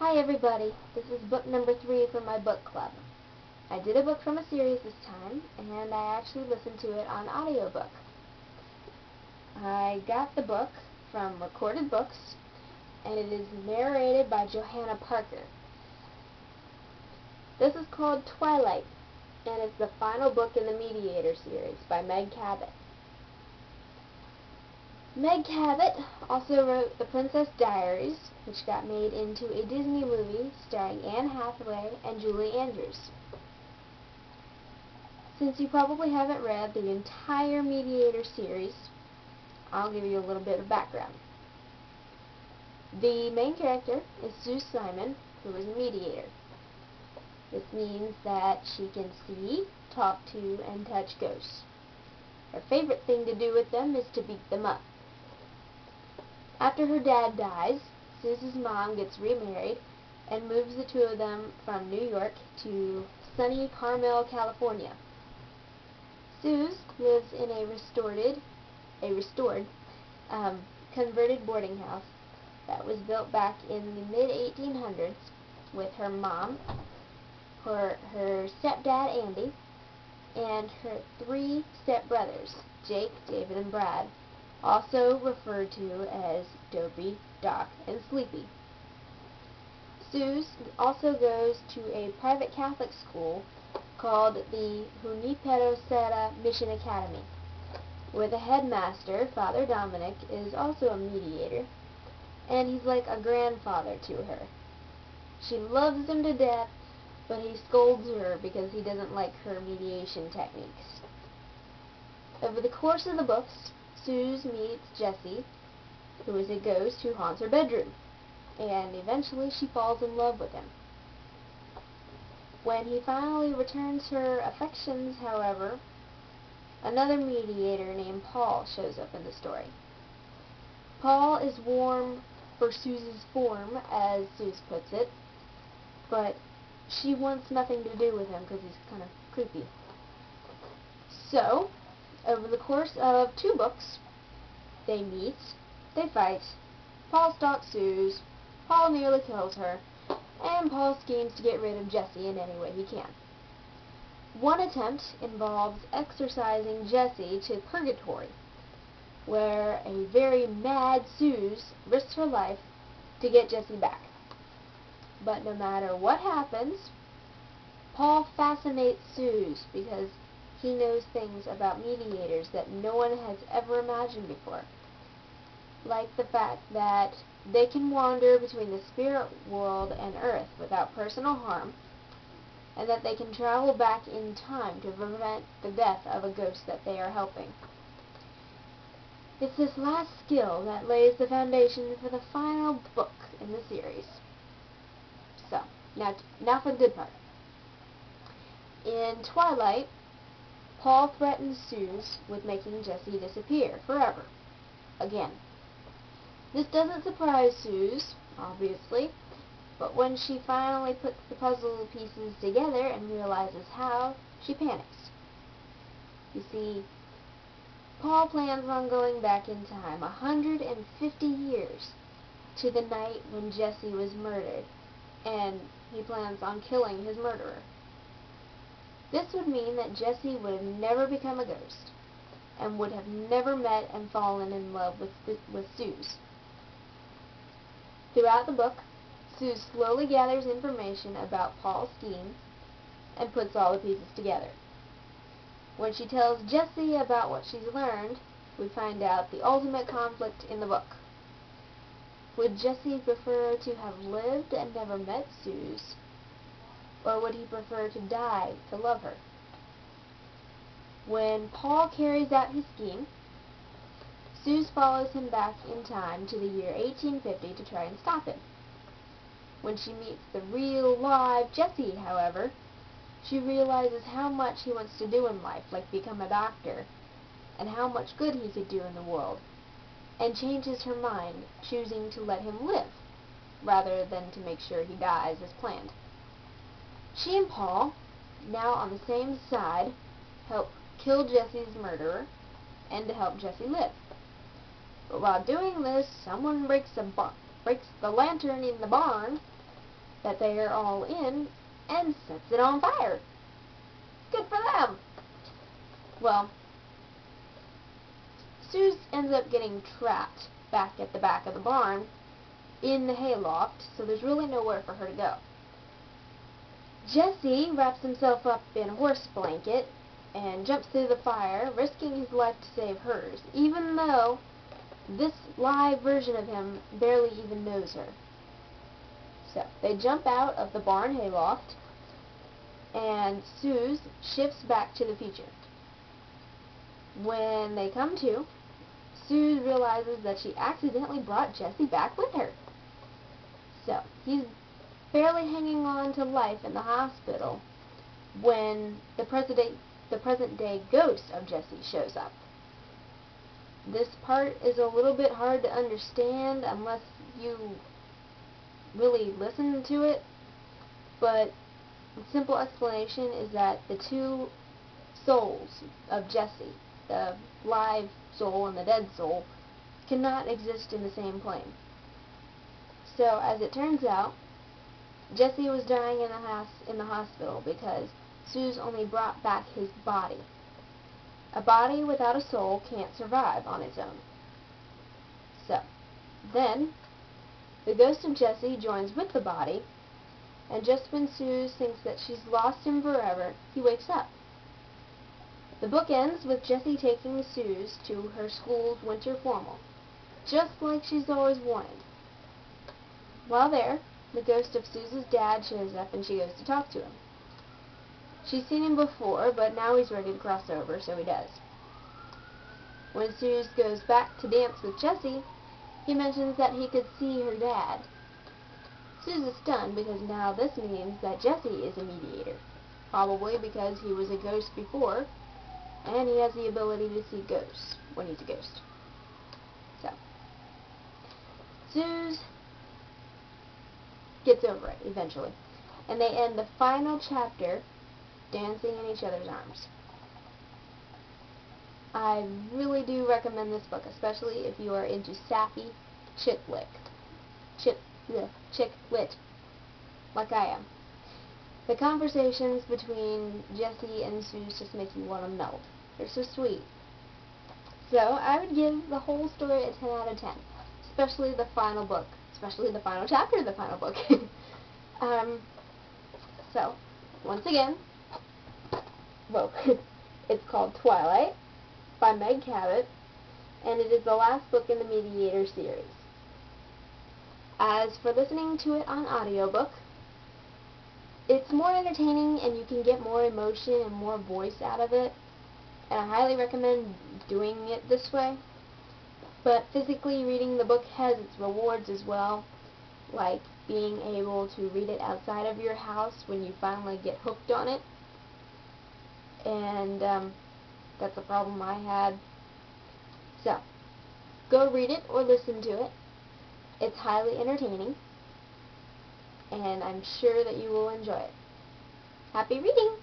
Hi everybody, this is book number 3 for my book club. I did a book from a series this time, and I actually listened to it on audiobook. I got the book from Recorded Books, and it is narrated by Johanna Parker. This is called Twilight, and it's the final book in the Mediator Series by Meg Cabot. Meg Cabot also wrote The Princess Diaries, which got made into a Disney movie starring Anne Hathaway and Julie Andrews. Since you probably haven't read the entire Mediator series, I'll give you a little bit of background. The main character is Suze Simon, who is a mediator. This means that she can see, talk to, and touch ghosts. Her favorite thing to do with them is to beat them up. After her dad dies, Suze's mom gets remarried and moves the two of them from New York to sunny Carmel, California. Suze lives in a restored, converted boarding house that was built back in the mid-1800s with her mom, her stepdad Andy, and her 3 stepbrothers, Jake, David, and Brad, also referred to as Dopey, Doc, and Sleepy. Suze also goes to a private Catholic school called the Junipero Serra Mission Academy, where the headmaster, Father Dominic, is also a mediator, and he's like a grandfather to her. She loves him to death, but he scolds her because he doesn't like her mediation techniques. Over the course of the books, Suze meets Jesse, who is a ghost who haunts her bedroom, and eventually she falls in love with him. When he finally returns her affections, however, another mediator named Paul shows up in the story. Paul is warm for Suze's form, as Suze puts it, but she wants nothing to do with him because he's kind of creepy. So, over the course of 2 books, they meet, they fight, Paul stalks Suze, Paul nearly kills her, and Paul schemes to get rid of Jesse in any way he can. One attempt involves exorcising Jesse to purgatory, where a very mad Suze risks her life to get Jesse back. But no matter what happens, Paul fascinates Suze because he knows things about mediators that no one has ever imagined before, like the fact that they can wander between the spirit world and Earth without personal harm, and that they can travel back in time to prevent the death of a ghost that they are helping. It's this last skill that lays the foundation for the final book in the series. So, now for the good part. In Twilight, Paul threatens Suze with making Jesse disappear forever. Again. This doesn't surprise Suze, obviously, but when she finally puts the puzzle pieces together and realizes how, she panics. You see, Paul plans on going back in time 150 years to the night when Jesse was murdered, and he plans on killing his murderer. This would mean that Jesse would have never become a ghost, and would have never met and fallen in love with Suze. Throughout the book, Suze slowly gathers information about Paul's scheme and puts all the pieces together. When she tells Jesse about what she's learned, we find out the ultimate conflict in the book. Would Jesse prefer to have lived and never met Suze, or would he prefer to die to love her? When Paul carries out his scheme, Suze follows him back in time to the year 1850 to try and stop him. When she meets the real, live Jesse, however, she realizes how much he wants to do in life, like become a doctor, and how much good he could do in the world, and changes her mind, choosing to let him live, rather than to make sure he dies as planned. She and Paul, now on the same side, help kill Jesse's murderer, and to help Jesse live. But while doing this, someone breaks the lantern in the barn, that they are all in and sets it on fire. Good for them! Well, Suze ends up getting trapped back at the back of the barn in the hayloft, so there's really nowhere for her to go. Jesse wraps himself up in a horse blanket and jumps through the fire, risking his life to save hers, even though this live version of him barely even knows her. So, they jump out of the barn hayloft, and Suze shifts back to the future. When they come to, Suze realizes that she accidentally brought Jesse back with her. So, he's barely hanging on to life in the hospital when the present-day ghost of Jesse shows up. This part is a little bit hard to understand unless you really listen to it, but the simple explanation is that the two souls of Jesse, the live soul and the dead soul, cannot exist in the same plane. So, as it turns out, Jesse was dying in the hospital because Suze only brought back his body. A body without a soul can't survive on its own. So, then, the ghost of Jesse joins with the body, and just when Suze thinks that she's lost him forever, he wakes up. The book ends with Jesse taking Suze to her school's winter formal, just like she's always wanted. While there, the ghost of Suze's dad shows up and she goes to talk to him. She's seen him before, but now he's ready to cross over, so he does. When Suze goes back to dance with Jesse, he mentions that he could see her dad. Suze is stunned because now this means that Jesse is a mediator, probably because he was a ghost before, and he has the ability to see ghosts when he's a ghost. So, Suze gets over it eventually, and they end the final chapter dancing in each other's arms. I really do recommend this book, especially if you are into sappy chick lit, like I am. The conversations between Jesse and Suze just make you want to melt. They're so sweet. So, I would give the whole story a 10 out of 10, especially the final book, especially the final chapter of the final book. So, once again, well, it's called Twilight by Meg Cabot, and it is the last book in the Mediator series. As for listening to it on audiobook, it's more entertaining and you can get more emotion and more voice out of it, and I highly recommend doing it this way. But physically reading the book has its rewards as well, like being able to read it outside of your house when you finally get hooked on it. And that's a problem I had. So, go read it or listen to it. It's highly entertaining, and I'm sure that you will enjoy it. Happy reading!